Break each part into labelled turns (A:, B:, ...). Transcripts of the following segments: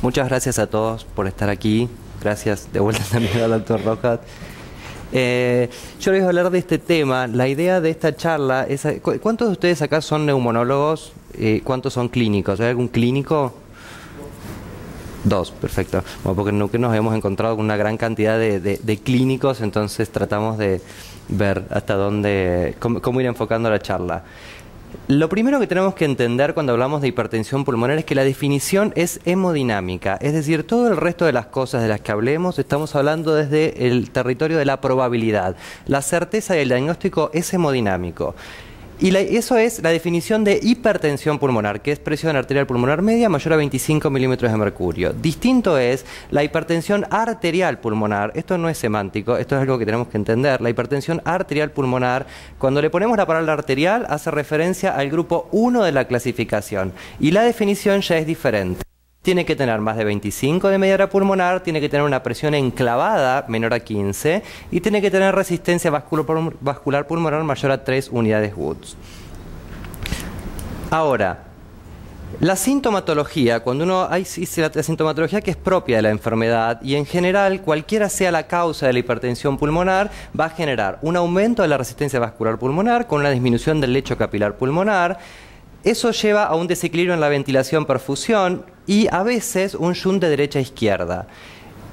A: Muchas gracias a todos por estar aquí. Gracias de vuelta también al doctor Rojas. Yo les voy a hablar de este tema. La idea de esta charla es... ¿Cuántos de ustedes acá son neumonólogos? ¿Cuántos son clínicos? ¿Hay algún clínico? Dos, perfecto. Bueno, porque en Neuquén nos hemos encontrado con una gran cantidad de clínicos, entonces tratamos de ver hasta dónde, cómo ir enfocando la charla. Lo primero que tenemos que entender cuando hablamos de hipertensión pulmonar es que la definición es hemodinámica, es decir, todo el resto de las cosas de las que hablemos estamos hablando desde el territorio de la probabilidad. La certeza del diagnóstico es hemodinámico. Y eso es la definición de hipertensión pulmonar, que es presión arterial pulmonar media mayor a 25 milímetros de mercurio. Distinto es la hipertensión arterial pulmonar. Esto no es semántico, esto es algo que tenemos que entender. La hipertensión arterial pulmonar, cuando le ponemos la palabra arterial, hace referencia al grupo 1 de la clasificación. Y la definición ya es diferente. Tiene que tener más de 25 de media pulmonar, tiene que tener una presión enclavada menor a 15 y tiene que tener resistencia vascular pulmonar mayor a 3 unidades Woods. Ahora, la sintomatología, cuando uno dice la sintomatología que es propia de la enfermedad y en general cualquiera sea la causa de la hipertensión pulmonar va a generar un aumento de la resistencia vascular pulmonar con una disminución del lecho capilar pulmonar. Eso lleva a un desequilibrio en la ventilación-perfusión y a veces un shunt de derecha a izquierda.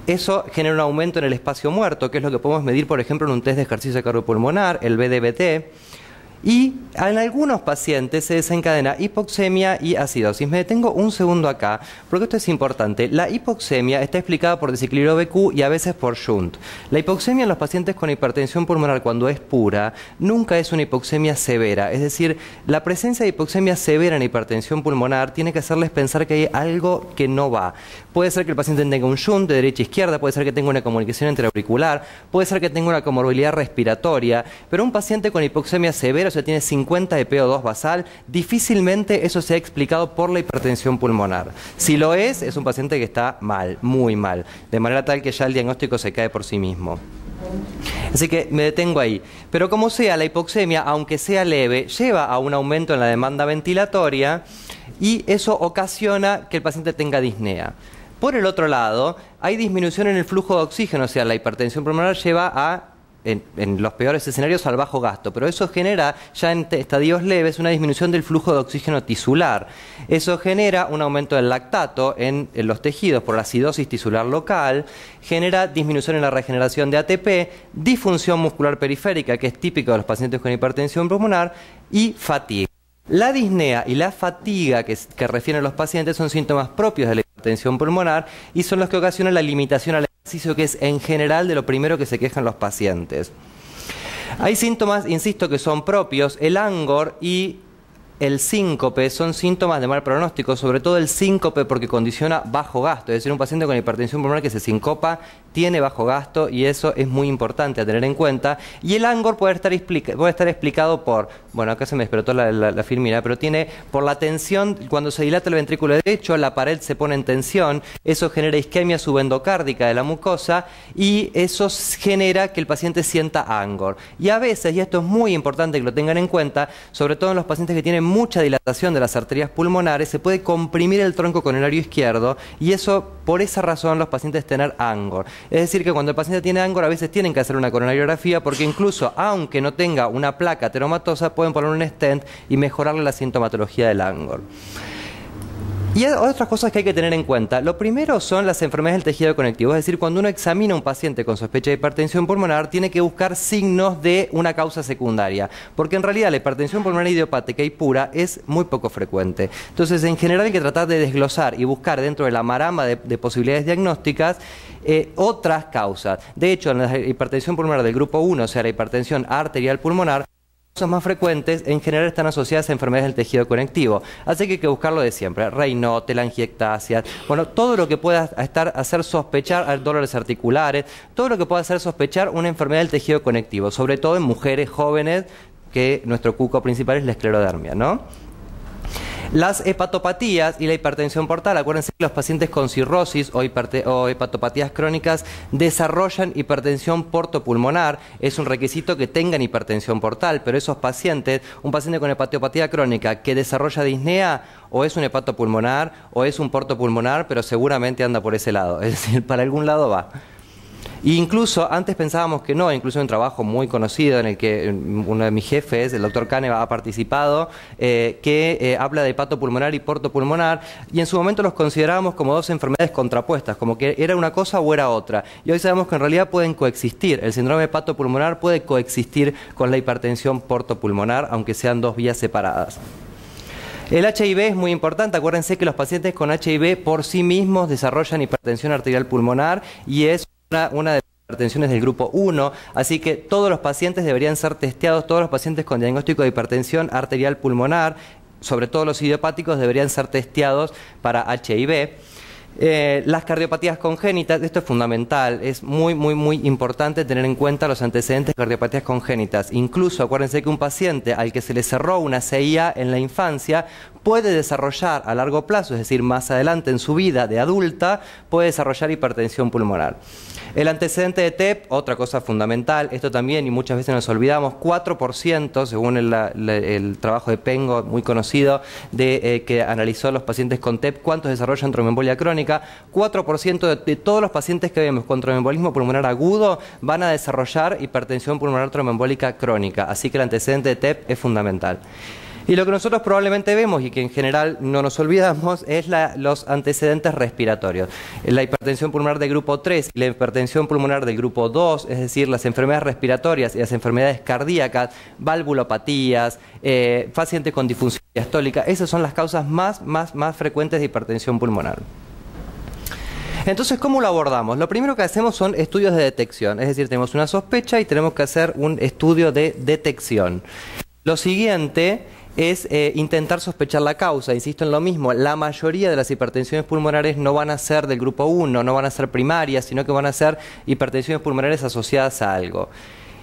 A: Eso genera un aumento en el espacio muerto, que es lo que podemos medir, por ejemplo, en un test de ejercicio cardiopulmonar, el VDBT. Y en algunos pacientes se desencadena hipoxemia y acidosis. Me detengo un segundo acá, porque esto es importante. La hipoxemia está explicada por desequilibrio BQ y a veces por shunt. La hipoxemia en los pacientes con hipertensión pulmonar, cuando es pura, nunca es una hipoxemia severa. Es decir, la presencia de hipoxemia severa en hipertensión pulmonar tiene que hacerles pensar que hay algo que no va. Puede ser que el paciente tenga un shunt de derecha a izquierda, puede ser que tenga una comunicación intraauricular, puede ser que tenga una comorbilidad respiratoria, pero un paciente con hipoxemia severa, o sea, tiene 50 de PO2 basal, difícilmente eso sea explicado por la hipertensión pulmonar. Si lo es un paciente que está mal, muy mal, de manera tal que ya el diagnóstico se cae por sí mismo. Así que me detengo ahí. Pero como sea, la hipoxemia, aunque sea leve, lleva a un aumento en la demanda ventilatoria y eso ocasiona que el paciente tenga disnea. Por el otro lado, hay disminución en el flujo de oxígeno, o sea, la hipertensión pulmonar lleva a, en los peores escenarios, al bajo gasto, pero eso genera ya en estadios leves una disminución del flujo de oxígeno tisular. Eso genera un aumento del lactato en los tejidos por la acidosis tisular local, genera disminución en la regeneración de ATP, disfunción muscular periférica, que es típico de los pacientes con hipertensión pulmonar, y fatiga. La disnea y la fatiga que refieren los pacientes son síntomas propios de la hipertensión pulmonar y son los que ocasionan la limitación al ejercicio, que es en general de lo primero que se quejan los pacientes. Hay síntomas, insisto, que son propios. El angor y el síncope son síntomas de mal pronóstico, sobre todo el síncope porque condiciona bajo gasto, es decir, un paciente con hipertensión pulmonar que se sincopa tiene bajo gasto y eso es muy importante a tener en cuenta. Y el angor puede estar explicado por, bueno, acá se me explotó la filmina, pero tiene por la tensión, cuando se dilata el ventrículo derecho, la pared se pone en tensión, eso genera isquemia subendocárdica de la mucosa y eso genera que el paciente sienta angor. Y a veces, y esto es muy importante que lo tengan en cuenta, sobre todo en los pacientes que tienen mucha dilatación de las arterias pulmonares, se puede comprimir el tronco coronario izquierdo y eso, por esa razón, los pacientes tener angor. Es decir, que cuando el paciente tiene angor, a veces tienen que hacer una coronariografía porque incluso, aunque no tenga una placa ateromatosa, pueden poner un stent y mejorarle la sintomatología del angor. Y hay otras cosas que hay que tener en cuenta. Lo primero son las enfermedades del tejido conectivo. Es decir, cuando uno examina a un paciente con sospecha de hipertensión pulmonar, tiene que buscar signos de una causa secundaria. Porque en realidad la hipertensión pulmonar idiopática y pura es muy poco frecuente. Entonces, en general hay que tratar de desglosar y buscar dentro de la marama de posibilidades diagnósticas otras causas. De hecho, en la hipertensión pulmonar del grupo 1, o sea, la hipertensión arterial pulmonar, causas más frecuentes en general están asociadas a enfermedades del tejido conectivo, así que hay que buscarlo de siempre: Raynaud, telangiectasias, bueno, todo lo que pueda hacer sospechar dolores articulares, todo lo que pueda hacer sospechar una enfermedad del tejido conectivo, sobre todo en mujeres jóvenes, que nuestro cuco principal es la esclerodermia, ¿no? Las hepatopatías y la hipertensión portal, acuérdense que los pacientes con cirrosis o hepatopatías crónicas desarrollan hipertensión portopulmonar. Es un requisito que tengan hipertensión portal, pero esos pacientes, un paciente con hepatopatía crónica que desarrolla disnea, o es un hepatopulmonar o es un portopulmonar, pero seguramente anda por ese lado, es decir, para algún lado va. E incluso antes pensábamos que no, incluso en un trabajo muy conocido en el que uno de mis jefes, el doctor Caneva, ha participado, que habla de hepatopulmonar y portopulmonar, y en su momento los considerábamos como dos enfermedades contrapuestas, como que era una cosa o era otra. Y hoy sabemos que en realidad pueden coexistir. El síndrome hepatopulmonar puede coexistir con la hipertensión portopulmonar, aunque sean dos vías separadas. El HIV es muy importante. Acuérdense que los pacientes con HIV por sí mismos desarrollan hipertensión arterial pulmonar y es una de las hipertensiones del grupo 1, así que todos los pacientes deberían ser testeados, todos los pacientes con diagnóstico de hipertensión arterial pulmonar, sobre todo los idiopáticos, deberían ser testeados para HIV. Las cardiopatías congénitas, esto es fundamental, es muy importante tener en cuenta los antecedentes de cardiopatías congénitas. Incluso acuérdense que un paciente al que se le cerró una CIA en la infancia puede desarrollar a largo plazo, es decir, más adelante en su vida de adulta, puede desarrollar hipertensión pulmonar. El antecedente de TEP, otra cosa fundamental, esto también, y muchas veces nos olvidamos, 4%, según el trabajo de Pengo, muy conocido, que analizó a los pacientes con TEP, cuántos desarrollan tromboembolia crónica, 4% de todos los pacientes que vemos con tromboembolismo pulmonar agudo van a desarrollar hipertensión pulmonar tromboembólica crónica, así que el antecedente de TEP es fundamental. Y lo que nosotros probablemente vemos y que en general no nos olvidamos es los antecedentes respiratorios. La hipertensión pulmonar del grupo 3 y la hipertensión pulmonar del grupo 2, es decir, las enfermedades respiratorias y las enfermedades cardíacas, valvulopatías, pacientes con disfunción diastólica, esas son las causas más frecuentes de hipertensión pulmonar. Entonces, ¿cómo lo abordamos? Lo primero que hacemos son estudios de detección, es decir, tenemos una sospecha y tenemos que hacer un estudio de detección. Lo siguiente es intentar sospechar la causa. Insisto en lo mismo, la mayoría de las hipertensiones pulmonares no van a ser del grupo 1, no van a ser primarias, sino que van a ser hipertensiones pulmonares asociadas a algo.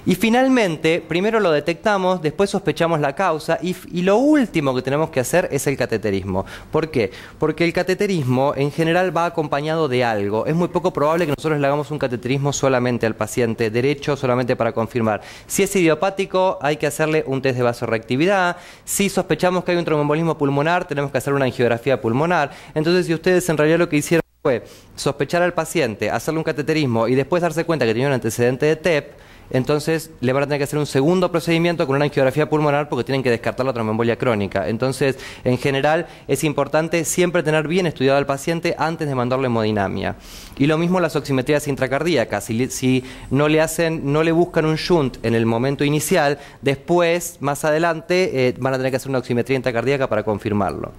A: Y finalmente, primero lo detectamos, después sospechamos la causa y lo último que tenemos que hacer es el cateterismo. ¿Por qué? Porque el cateterismo en general va acompañado de algo. Es muy poco probable que nosotros le hagamos un cateterismo solamente al paciente derecho, solamente para confirmar. Si es idiopático, hay que hacerle un test de vasoreactividad. Si sospechamos que hay un tromboembolismo pulmonar, tenemos que hacer una angiografía pulmonar. Entonces, si ustedes en realidad lo que hicieron fue sospechar al paciente, hacerle un cateterismo y después darse cuenta que tenía un antecedente de TEP, entonces le van a tener que hacer un segundo procedimiento con una angiografía pulmonar porque tienen que descartar la tromboembolia crónica. Entonces, en general, es importante siempre tener bien estudiado al paciente antes de mandarle hemodinamia. Y lo mismo las oximetrías intracardíacas. Si no le buscan un shunt en el momento inicial, después, más adelante, van a tener que hacer una oximetría intracardíaca para confirmarlo.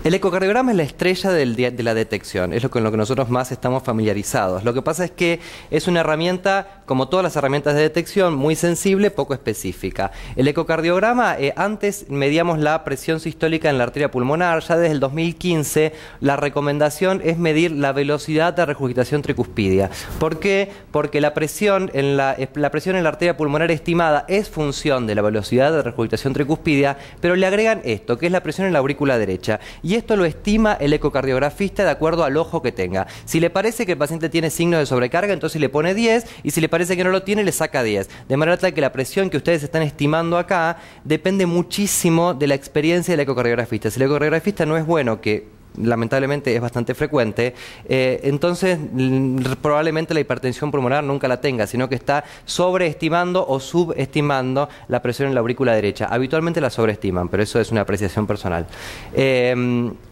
A: El ecocardiograma es la estrella de la detección, es con lo que nosotros más estamos familiarizados. Lo que pasa es que es una herramienta, como todas las herramientas de detección, muy sensible, poco específica. El ecocardiograma, antes medíamos la presión sistólica en la arteria pulmonar, ya desde el 2015 la recomendación es medir la velocidad de regurgitación tricuspidia. ¿Por qué? Porque la presión en la arteria pulmonar estimada es función de la velocidad de regurgitación tricuspidia, pero le agregan esto, que es la presión en la aurícula derecha. Y esto lo estima el ecocardiografista de acuerdo al ojo que tenga. Si le parece que el paciente tiene signos de sobrecarga, entonces le pone 10, y si le parece que no lo tiene, le saca 10. De manera tal que la presión que ustedes están estimando acá depende muchísimo de la experiencia del ecocardiografista. Si el ecocardiografista no es bueno, que lamentablemente es bastante frecuente, entonces probablemente la hipertensión pulmonar nunca la tenga, sino que está sobreestimando o subestimando la presión en la aurícula derecha. Habitualmente la sobreestiman, pero eso es una apreciación personal.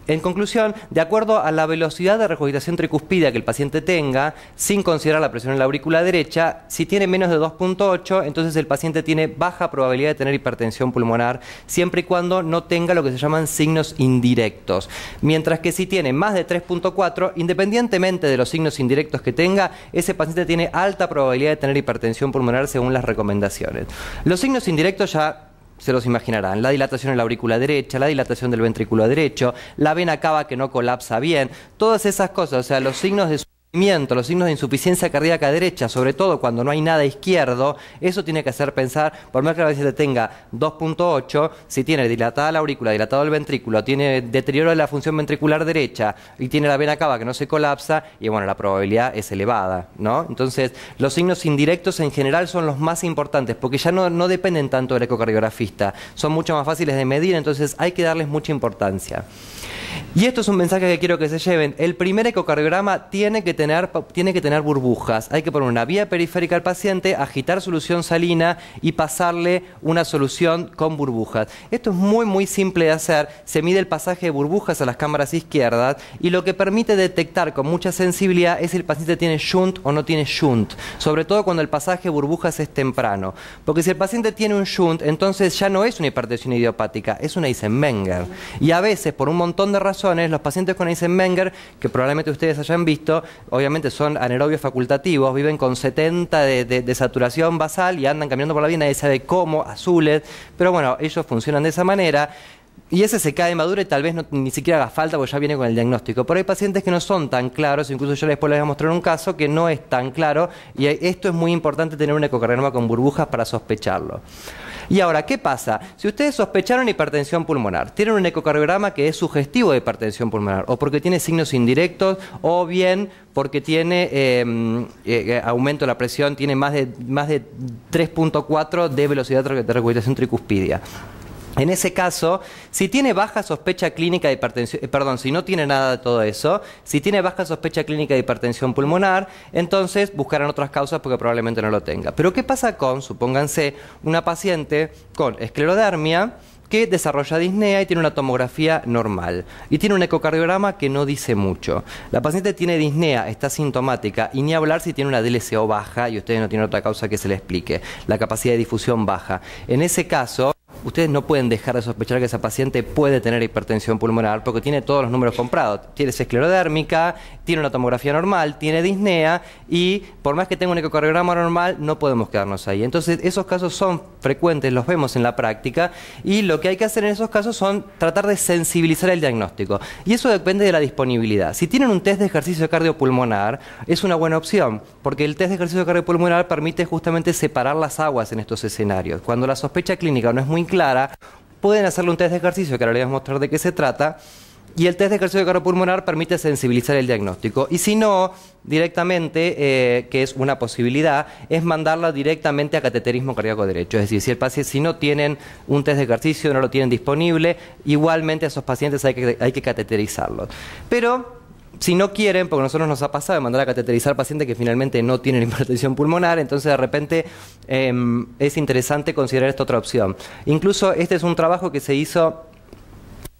A: En conclusión, de acuerdo a la velocidad de regurgitación tricuspidia que el paciente tenga, sin considerar la presión en la aurícula derecha, si tiene menos de 2.8, entonces el paciente tiene baja probabilidad de tener hipertensión pulmonar, siempre y cuando no tenga lo que se llaman signos indirectos. Mientras que si tiene más de 3.4, independientemente de los signos indirectos que tenga, ese paciente tiene alta probabilidad de tener hipertensión pulmonar según las recomendaciones. Los signos indirectos ya se los imaginarán: la dilatación en la aurícula derecha, la dilatación del ventrículo derecho, la vena cava que no colapsa bien, todas esas cosas, o sea, los signos de movimiento, los signos de insuficiencia cardíaca derecha, sobre todo cuando no hay nada izquierdo, eso tiene que hacer pensar, por más que la paciente tenga 2.8, si tiene dilatada la aurícula, dilatado el ventrículo, tiene deterioro de la función ventricular derecha y tiene la vena cava que no se colapsa, y bueno, la probabilidad es elevada, ¿no? Entonces, los signos indirectos en general son los más importantes, porque ya no dependen tanto del ecocardiografista, son mucho más fáciles de medir, entonces hay que darles mucha importancia. Y esto es un mensaje que quiero que se lleven. El primer ecocardiograma tiene que tener burbujas. Hay que poner una vía periférica al paciente, agitar solución salina y pasarle una solución con burbujas. Esto es muy simple de hacer. Se mide el pasaje de burbujas a las cámaras izquierdas y lo que permite detectar con mucha sensibilidad es si el paciente tiene shunt o no tiene shunt. Sobre todo cuando el pasaje de burbujas es temprano. Porque si el paciente tiene un shunt, entonces ya no es una hipertensión idiopática, es una Eisenmenger. Y a veces, por un montón de razones, los pacientes con Eisenmenger, que probablemente ustedes hayan visto, obviamente son anaerobios facultativos, viven con 70 de saturación basal y andan caminando por la vida, nadie sabe cómo, azules, pero bueno, ellos funcionan de esa manera. Y ese se cae maduro y tal vez ni siquiera haga falta porque ya viene con el diagnóstico. Pero hay pacientes que no son tan claros, incluso yo después les voy a mostrar un caso que no es tan claro y esto es muy importante tener un ecocardiograma con burbujas para sospecharlo. Y ahora, ¿qué pasa? Si ustedes sospecharon hipertensión pulmonar, tienen un ecocardiograma que es sugestivo de hipertensión pulmonar, o porque tiene signos indirectos, o bien porque tiene aumento de la presión, tiene más de 3.4 de velocidad de recuperación tricuspidia. En ese caso, si tiene baja sospecha clínica de hipertensión, si no tiene nada de todo eso, si tiene baja sospecha clínica de hipertensión pulmonar, entonces buscarán otras causas porque probablemente no lo tenga. Pero ¿qué pasa con, supónganse, una paciente con esclerodermia que desarrolla disnea y tiene una tomografía normal y tiene un ecocardiograma que no dice mucho? La paciente tiene disnea, está sintomática y ni hablar si tiene una DLCO baja y ustedes no tienen otra causa que se le explique, la capacidad de difusión baja. En ese caso, ustedes no pueden dejar de sospechar que esa paciente puede tener hipertensión pulmonar porque tiene todos los números comprados. Tiene esclerodérmica, tiene una tomografía normal, tiene disnea y por más que tenga un ecocardiograma normal no podemos quedarnos ahí. Entonces esos casos son frecuentes, los vemos en la práctica y lo que hay que hacer en esos casos son tratar de sensibilizar el diagnóstico. Y eso depende de la disponibilidad. Si tienen un test de ejercicio cardiopulmonar es una buena opción porque el test de ejercicio cardiopulmonar permite justamente separar las aguas en estos escenarios. Cuando la sospecha clínica no es muy clara, pueden hacerle un test de ejercicio, que ahora les voy a mostrar de qué se trata, y el test de ejercicio cardiopulmonar permite sensibilizar el diagnóstico. Y si no, directamente, que es una posibilidad, es mandarla directamente a cateterismo cardíaco derecho. Es decir, si el paciente, si no tienen un test de ejercicio, no lo tienen disponible, igualmente a esos pacientes hay que cateterizarlos. Pero si no quieren, porque a nosotros nos ha pasado de mandar a cateterizar pacientes que finalmente no tienen hipertensión pulmonar, entonces de repente es interesante considerar esta otra opción. Incluso este es un trabajo que se hizo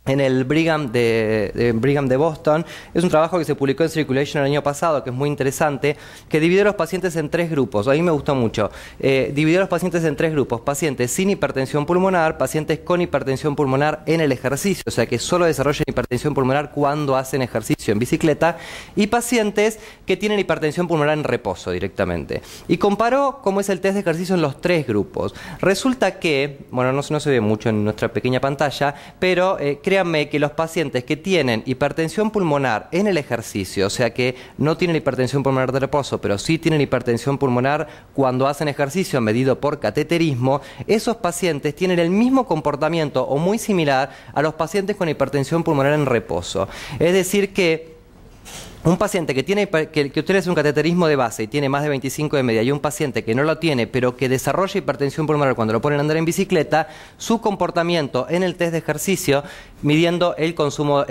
A: en el Brigham de Boston. Es un trabajo que se publicó en Circulation el año pasado, que es muy interesante, que dividió a los pacientes en tres grupos. A mí me gustó mucho. Dividió a los pacientes en tres grupos: pacientes sin hipertensión pulmonar, pacientes con hipertensión pulmonar en el ejercicio, o sea que solo desarrollan hipertensión pulmonar cuando hacen ejercicio en bicicleta, y pacientes que tienen hipertensión pulmonar en reposo directamente. Y comparó cómo es el test de ejercicio en los tres grupos. Resulta que, bueno, no se ve mucho en nuestra pequeña pantalla, pero créanme que los pacientes que tienen hipertensión pulmonar en el ejercicio, o sea que no tienen hipertensión pulmonar de reposo, pero sí tienen hipertensión pulmonar cuando hacen ejercicio medido por cateterismo, esos pacientes tienen el mismo comportamiento o muy similar a los pacientes con hipertensión pulmonar en reposo. Es decir que un paciente que usted le hace un cateterismo de base y tiene más de 25 de media, y un paciente que no lo tiene, pero que desarrolla hipertensión pulmonar cuando lo ponen a andar en bicicleta, su comportamiento en el test de ejercicio, midiendo el consumo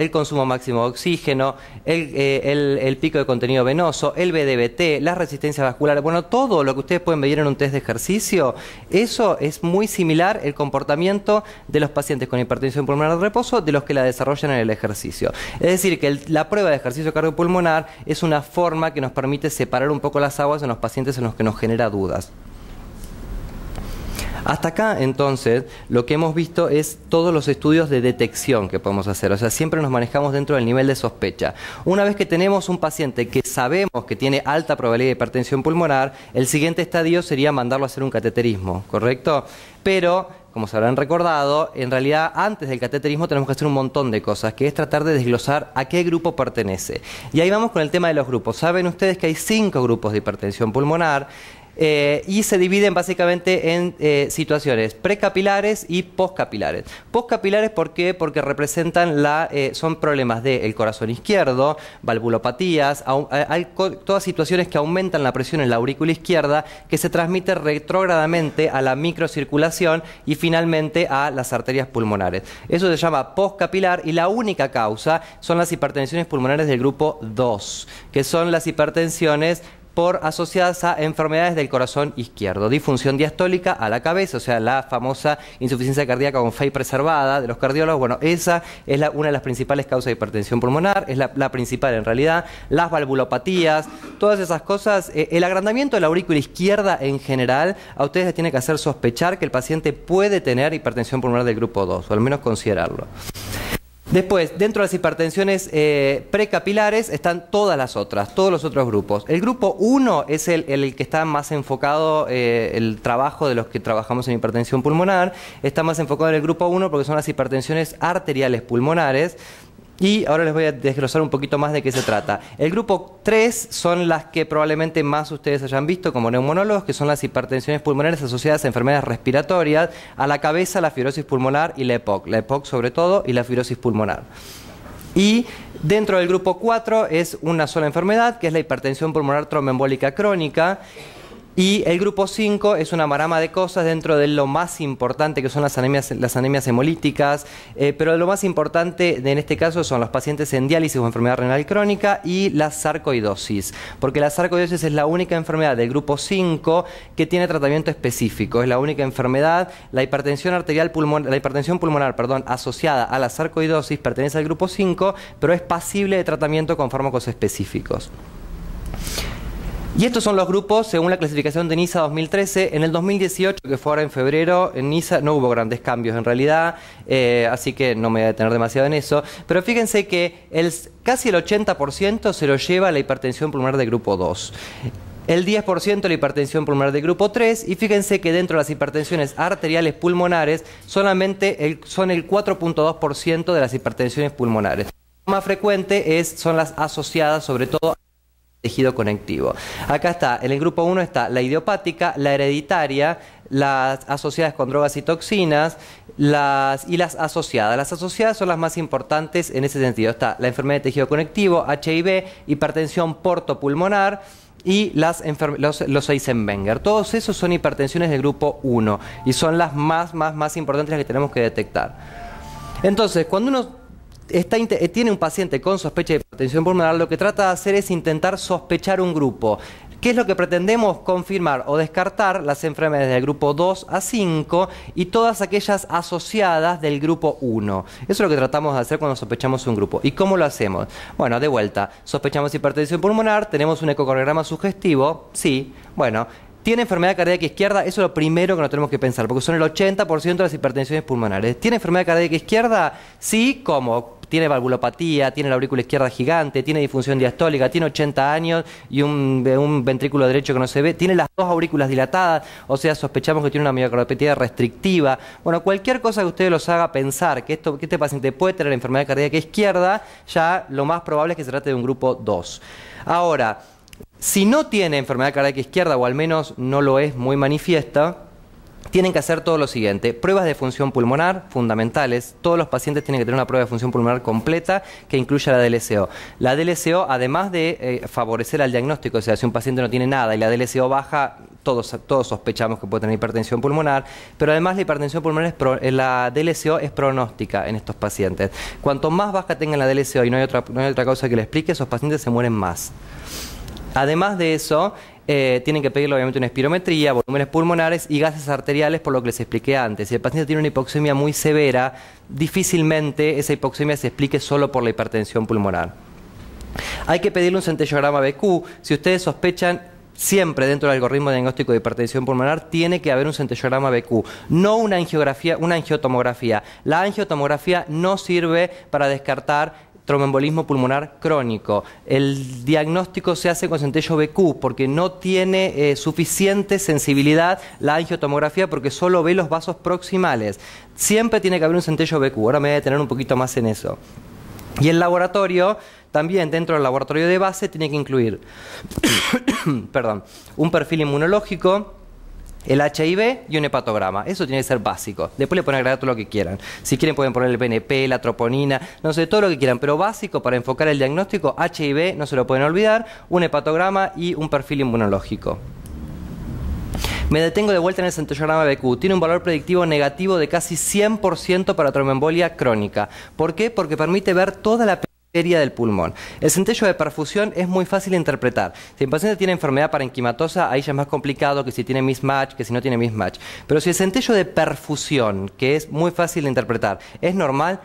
A: máximo de oxígeno, el pico de contenido venoso, el BDBT, las resistencias vasculares, bueno, todo lo que ustedes pueden medir en un test de ejercicio, eso es muy similar el comportamiento de los pacientes con hipertensión pulmonar de reposo de los que la desarrollan en el ejercicio. Es decir, que la prueba de ejercicio cardiopulmonar es una forma que nos permite separar un poco las aguas en los pacientes en los que nos genera dudas. Hasta acá, entonces, lo que hemos visto es todos los estudios de detección que podemos hacer. O sea, siempre nos manejamos dentro del nivel de sospecha. Una vez que tenemos un paciente que sabemos que tiene alta probabilidad de hipertensión pulmonar, el siguiente estadio sería mandarlo a hacer un cateterismo, ¿correcto? Pero como se habrán recordado, en realidad antes del cateterismo tenemos que hacer un montón de cosas, que es tratar de desglosar a qué grupo pertenece. Y ahí vamos con el tema de los grupos. Saben ustedes que hay 5 grupos de hipertensión pulmonar. Y se dividen básicamente en situaciones precapilares y poscapilares. Poscapilares, ¿por qué? Porque representan son problemas del corazón izquierdo, valvulopatías, hay todas situaciones que aumentan la presión en la aurícula izquierda, que se transmite retrógradamente a la microcirculación y finalmente a las arterias pulmonares. Eso se llama poscapilar y la única causa son las hipertensiones pulmonares del grupo 2, que son las hipertensiones asociadas a enfermedades del corazón izquierdo, disfunción diastólica a la cabeza, o sea, la famosa insuficiencia cardíaca con FEI preservada de los cardiólogos. Bueno, esa es una de las principales causas de hipertensión pulmonar, es la principal en realidad, las valvulopatías, todas esas cosas. El agrandamiento de la aurícula izquierda en general, a ustedes les tiene que hacer sospechar que el paciente puede tener hipertensión pulmonar del grupo 2, o al menos considerarlo. Después, dentro de las hipertensiones precapilares están todas las otras, todos los otros grupos. El grupo 1 es el que está más enfocado, el trabajo de los que trabajamos en hipertensión pulmonar, está más enfocado en el grupo 1 porque son las hipertensiones arteriales pulmonares. Y ahora les voy a desglosar un poquito más de qué se trata. El grupo 3 son las que probablemente más ustedes hayan visto como neumonólogos, que son las hipertensiones pulmonares asociadas a enfermedades respiratorias, a la cabeza, la fibrosis pulmonar y la EPOC sobre todo, y la fibrosis pulmonar. Y dentro del grupo 4 es una sola enfermedad, que es la hipertensión pulmonar tromboembólica crónica. Y el grupo 5 es una marama de cosas dentro de lo más importante, que son las anemias hemolíticas, pero lo más importante en este caso son los pacientes en diálisis o enfermedad renal crónica y la sarcoidosis, porque la sarcoidosis es la única enfermedad del grupo 5 que tiene tratamiento específico, es la única enfermedad. La hipertensión pulmonar, asociada a la sarcoidosis pertenece al grupo 5, pero es pasible de tratamiento con fármacos específicos. Y estos son los grupos según la clasificación de NISA 2013. En el 2018, que fue ahora en febrero, en NISA no hubo grandes cambios en realidad, así que no me voy a detener demasiado en eso. Pero fíjense que casi el 80% se lo lleva la hipertensión pulmonar de grupo 2. El 10% la hipertensión pulmonar de grupo 3, y fíjense que dentro de las hipertensiones arteriales pulmonares solamente son el 4.2% de las hipertensiones pulmonares. Lo más frecuente son las asociadas sobre todo tejido conectivo. Acá está, en el grupo 1 está la idiopática, la hereditaria, las asociadas con drogas y toxinas, y las asociadas. Las asociadas son las más importantes en ese sentido. Está la enfermedad de tejido conectivo, HIV, hipertensión portopulmonar y los Eisenmenger. Todos esos son hipertensiones del grupo 1 y son las más importantes las que tenemos que detectar. Entonces, cuando uno tiene un paciente con sospecha de hipertensión pulmonar, lo que trata de hacer es intentar sospechar un grupo. ¿Qué es lo que pretendemos? Confirmar o descartar las enfermedades del grupo 2 a 5 y todas aquellas asociadas del grupo 1. Eso es lo que tratamos de hacer cuando sospechamos un grupo. ¿Y cómo lo hacemos? Bueno, de vuelta, sospechamos hipertensión pulmonar, tenemos un ecocardiograma sugestivo, sí, bueno. ¿Tiene enfermedad cardíaca izquierda? Eso es lo primero que nos tenemos que pensar, porque son el 80% de las hipertensiones pulmonares. ¿Tiene enfermedad cardíaca izquierda? Sí, ¿cómo? Tiene valvulopatía, tiene la aurícula izquierda gigante, tiene disfunción diastólica, tiene 80 años y un ventrículo derecho que no se ve, tiene las dos aurículas dilatadas, o sea, sospechamos que tiene una miocardiopatía restrictiva. Bueno, cualquier cosa que ustedes los haga pensar que este paciente puede tener enfermedad cardíaca izquierda, ya lo más probable es que se trate de un grupo 2. Ahora, si no tiene enfermedad cardíaca izquierda, o al menos no lo es muy manifiesta, tienen que hacer todo lo siguiente. Pruebas de función pulmonar fundamentales. Todos los pacientes tienen que tener una prueba de función pulmonar completa que incluya la DLCO. La DLCO, además de favorecer al diagnóstico, o sea, si un paciente no tiene nada y la DLCO baja, todos sospechamos que puede tener hipertensión pulmonar, pero además la hipertensión pulmonar, la DLCO es pronóstica en estos pacientes. Cuanto más baja tengan la DLCO y no hay otra causa que le explique, esos pacientes se mueren más. Además de eso, tienen que pedirle obviamente una espirometría, volúmenes pulmonares y gases arteriales, por lo que les expliqué antes. Si el paciente tiene una hipoxemia muy severa, difícilmente esa hipoxemia se explique solo por la hipertensión pulmonar. Hay que pedirle un centellograma BQ. Si ustedes sospechan, siempre dentro del algoritmo de diagnóstico de hipertensión pulmonar tiene que haber un centellograma BQ, no una angiotomografía. La angiotomografía no sirve para descartar tromboembolismo pulmonar crónico. El diagnóstico se hace con centello BQ porque no tiene suficiente sensibilidad la angiotomografía porque solo ve los vasos proximales. Siempre tiene que haber un centello BQ. Ahora me voy a detener un poquito más en eso. Y el laboratorio, también dentro del laboratorio de base, tiene que incluir perdón, un perfil inmunológico, el HIV y un hepatograma. Eso tiene que ser básico. Después le pueden agregar todo lo que quieran. Si quieren pueden poner el BNP, la troponina, no sé, todo lo que quieran. Pero básico para enfocar el diagnóstico, HIV, no se lo pueden olvidar, un hepatograma y un perfil inmunológico. Me detengo de vuelta en el centellograma BQ. Tiene un valor predictivo negativo de casi 100% para tromboembolia crónica. ¿Por qué? Porque permite ver toda la periferia del pulmón. El centello de perfusión es muy fácil de interpretar. Si el paciente tiene enfermedad parenquimatosa, ahí ya es más complicado que si tiene mismatch, que si no tiene mismatch. Pero si el centello de perfusión, que es muy fácil de interpretar, es normal,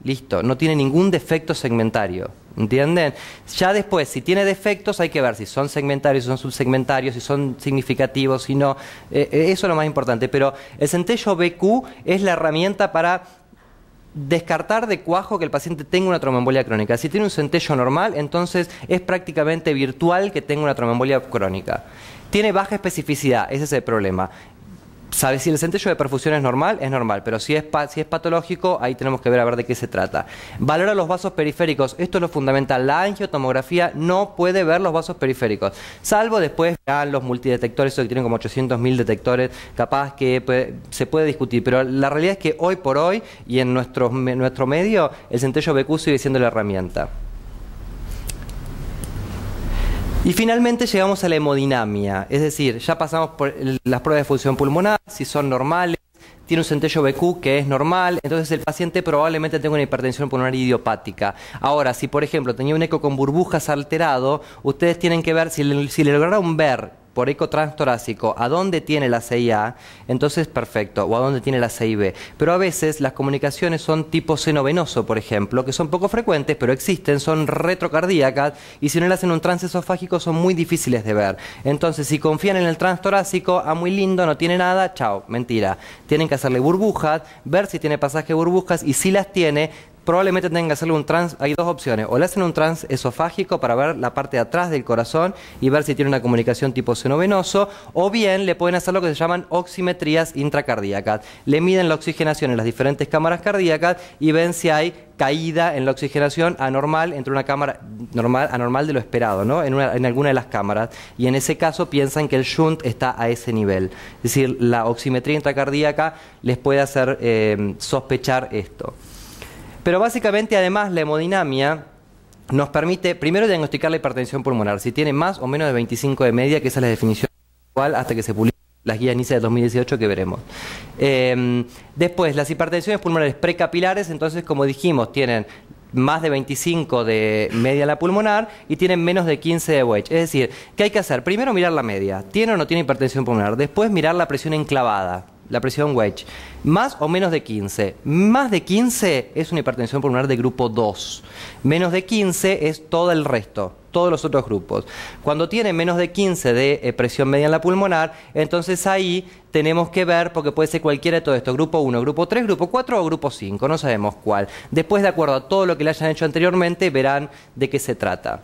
A: listo. No tiene ningún defecto segmentario. ¿Entienden? Ya después, si tiene defectos, hay que ver si son segmentarios, si son subsegmentarios, si son significativos, si no. Eso es lo más importante. Pero el centello BQ es la herramienta para descartar de cuajo que el paciente tenga una tromboembolia crónica. Si tiene un centello normal, entonces es prácticamente virtual que tenga una tromboembolia crónica. Tiene baja especificidad, ese es el problema. ¿Sabe? Si el centello de perfusión es normal, pero si es patológico, ahí tenemos que ver a ver de qué se trata. Valora los vasos periféricos, esto es lo fundamental. La angiotomografía no puede ver los vasos periféricos, salvo después vean los multidetectores, esos que tienen como 800.000 detectores, capaz que se puede discutir, pero la realidad es que hoy por hoy, y en nuestro medio, el centello BQ sigue siendo la herramienta. Y finalmente llegamos a la hemodinamia, es decir, ya pasamos por las pruebas de función pulmonar, si son normales, tiene un centello BQ que es normal, entonces el paciente probablemente tenga una hipertensión pulmonar idiopática. Ahora, si por ejemplo tenía un eco con burbujas alterado, ustedes tienen que ver, si le lograron ver por eco transtorácico a dónde tiene la CIA, entonces perfecto, o a dónde tiene la CIB. Pero a veces las comunicaciones son tipo seno venoso, por ejemplo, que son poco frecuentes, pero existen, son retrocardíacas, y si no le hacen un transesofágico son muy difíciles de ver. Entonces, si confían en el transtorácico, muy lindo, no tiene nada, chao, mentira. Tienen que hacerle burbujas, ver si tiene pasaje de burbujas, y si las tiene, probablemente tengan que hacerle un trans. Hay dos opciones: o le hacen un trans esofágico para ver la parte de atrás del corazón y ver si tiene una comunicación tipo seno venoso, o bien le pueden hacer lo que se llaman oximetrías intracardíacas. Le miden la oxigenación en las diferentes cámaras cardíacas y ven si hay caída en la oxigenación anormal entre una cámara anormal de lo esperado, ¿no? En alguna de las cámaras, y en ese caso piensan que el shunt está a ese nivel. Es decir, la oximetría intracardíaca les puede hacer sospechar esto. Pero básicamente, además, la hemodinamia nos permite primero diagnosticar la hipertensión pulmonar, si tiene más o menos de 25 de media, que esa es la definición actual hasta que se publiquen las guías NICE de 2018 que veremos. Después, las hipertensiones pulmonares precapilares, entonces, como dijimos, tienen más de 25 de media en la pulmonar y tienen menos de 15 de wedge. Es decir, ¿qué hay que hacer? Primero mirar la media, ¿tiene o no tiene hipertensión pulmonar? Después mirar la presión enclavada, la presión wedge, más o menos de 15. Más de 15 es una hipertensión pulmonar de grupo 2. Menos de 15 es todo el resto, todos los otros grupos. Cuando tiene menos de 15 de presión media en la pulmonar, entonces ahí tenemos que ver, porque puede ser cualquiera de todo esto, grupo 1, grupo 3, grupo 4 o grupo 5, no sabemos cuál. Después, de acuerdo a todo lo que le hayan hecho anteriormente, verán de qué se trata.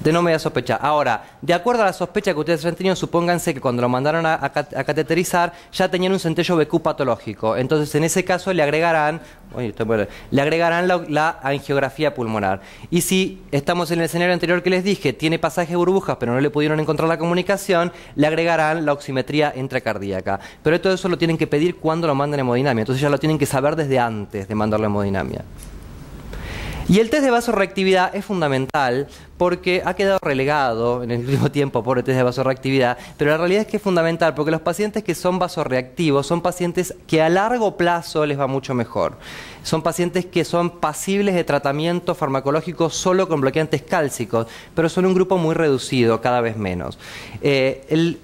A: De no me da sospecha. Ahora, de acuerdo a la sospecha que ustedes han tenido, supónganse que cuando lo mandaron a cateterizar ya tenían un centello BQ patológico. Entonces, en ese caso le agregarán la angiografía pulmonar. Y si estamos en el escenario anterior que les dije, tiene pasaje de burbujas, pero no le pudieron encontrar la comunicación, le agregarán la oximetría intracardíaca. Pero todo eso lo tienen que pedir cuando lo manden a hemodinamia. Entonces ya lo tienen que saber desde antes de mandarlo a hemodinamia. Y el test de vasorreactividad es fundamental porque ha quedado relegado en el último tiempo por el test de vasorreactividad, pero la realidad es que es fundamental porque los pacientes que son vasorreactivos son pacientes que a largo plazo les va mucho mejor. Son pacientes que son pasibles de tratamiento farmacológico solo con bloqueantes cálcicos, pero son un grupo muy reducido, cada vez menos.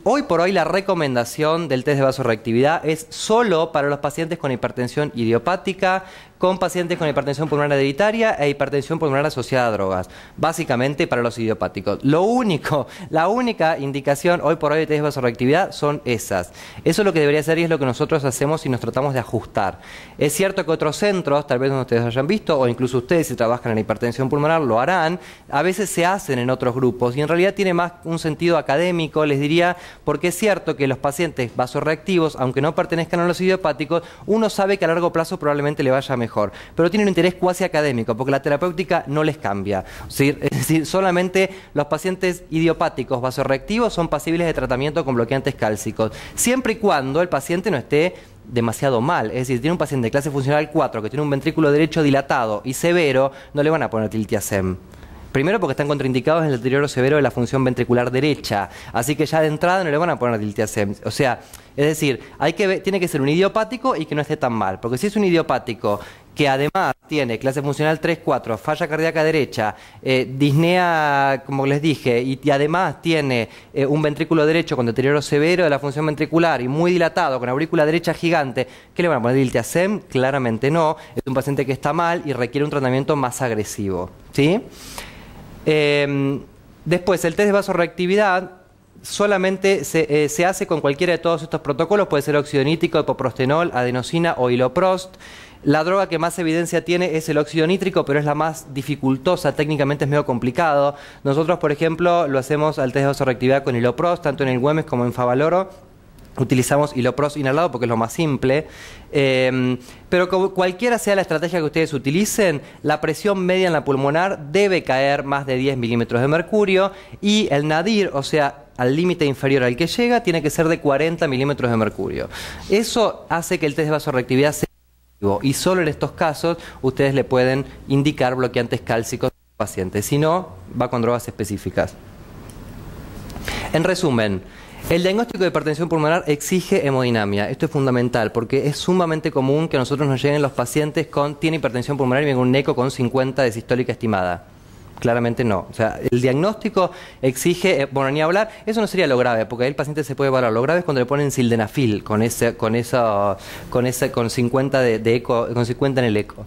A: Hoy por hoy la recomendación del test de vasorreactividad es solo para los pacientes con hipertensión idiopática, con pacientes con hipertensión pulmonar hereditaria e hipertensión pulmonar asociada a drogas. Básicamente que para los idiopáticos. La única indicación hoy por hoy de test de vasorreactividad son esas. Eso es lo que debería ser y es lo que nosotros hacemos y nos tratamos de ajustar. Es cierto que otros centros, tal vez donde ustedes hayan visto, o incluso ustedes si trabajan en la hipertensión pulmonar lo harán, a veces se hacen en otros grupos y en realidad tiene más un sentido académico, les diría, porque es cierto que los pacientes vasorreactivos, aunque no pertenezcan a los idiopáticos, uno sabe que a largo plazo probablemente le vaya mejor, pero tiene un interés cuasi académico, porque la terapéutica no les cambia. ¿Sí? Es decir, solamente los pacientes idiopáticos vasorreactivos son pasibles de tratamiento con bloqueantes cálcicos, siempre y cuando el paciente no esté demasiado mal. Es decir, si tiene un paciente de clase funcional 4 que tiene un ventrículo derecho dilatado y severo, no le van a poner tiltiazem. Primero porque están contraindicados en el deterioro severo de la función ventricular derecha, así que ya de entrada no le van a poner tiltiazem. O sea, es decir, tiene que ser un idiopático y que no esté tan mal, porque si es un idiopático que además tiene clase funcional 3-4, falla cardíaca derecha, disnea, como les dije, y además tiene un ventrículo derecho con deterioro severo de la función ventricular y muy dilatado, con aurícula derecha gigante, ¿qué le van a poner diltiazem? Claramente no. Es un paciente que está mal y requiere un tratamiento más agresivo, ¿sí? Después, el test de vasorreactividad solamente se hace con cualquiera de todos estos protocolos, puede ser óxido nítrico, epoprostenol, adenosina o iloprost. La droga que más evidencia tiene es el óxido nítrico, pero es la más dificultosa, técnicamente es medio complicado. Nosotros, por ejemplo, lo hacemos al test de vasorreactividad con iloprost, tanto en el Güemes como en Favaloro. Utilizamos iloprost inhalado porque es lo más simple, pero cualquiera sea la estrategia que ustedes utilicen, la presión media en la pulmonar debe caer más de 10 milímetros de mercurio y el nadir, o sea, al límite inferior al que llega, tiene que ser de 40 milímetros de mercurio. Eso hace que el test de vasorreactividad sea efectivo y solo en estos casos ustedes le pueden indicar bloqueantes cálcicos al paciente, si no, va con drogas específicas. En resumen, el diagnóstico de hipertensión pulmonar exige hemodinamia. Esto es fundamental porque es sumamente común que a nosotros nos lleguen los pacientes tiene hipertensión pulmonar y venga un eco con 50 de sistólica estimada. Claramente no. O sea, el diagnóstico exige, bueno, ni hablar, eso no sería lo grave, porque ahí el paciente se puede evaluar. Lo grave es cuando le ponen sildenafil con 50 de eco, con 50 en el eco.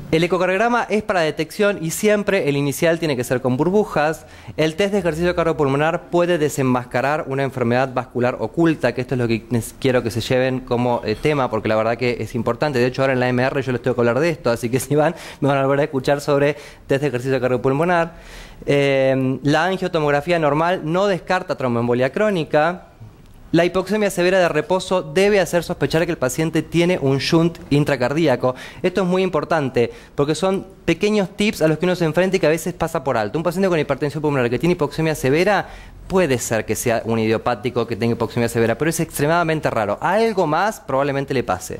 A: El ecocardiograma es para detección y siempre el inicial tiene que ser con burbujas. El test de ejercicio cardiopulmonar puede desenmascarar una enfermedad vascular oculta, que esto es lo que quiero que se lleven como tema, porque la verdad que es importante. De hecho, ahora en la MR yo les tengo que hablar de esto, así que si van, me van a volver a escuchar sobre test de ejercicio cardiopulmonar. La angiotomografía normal no descarta tromboembolia crónica. La hipoxemia severa de reposo debe hacer sospechar que el paciente tiene un shunt intracardíaco. Esto es muy importante porque son pequeños tips a los que uno se enfrenta y que a veces pasa por alto. Un paciente con hipertensión pulmonar que tiene hipoxemia severa puede ser que sea un idiopático que tenga hipoxemia severa, pero es extremadamente raro. Algo más probablemente le pase.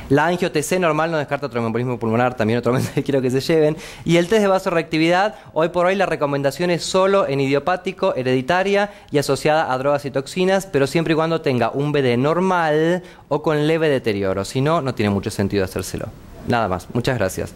A: La angio-TC normal no descarta tromboembolismo pulmonar, también otro mensaje que quiero que se lleven. Y el test de vasorreactividad, hoy por hoy la recomendación es solo en idiopático, hereditaria y asociada a drogas y toxinas, pero siempre y cuando tenga un BD normal o con leve deterioro. Si no, no tiene mucho sentido hacérselo. Nada más. Muchas gracias.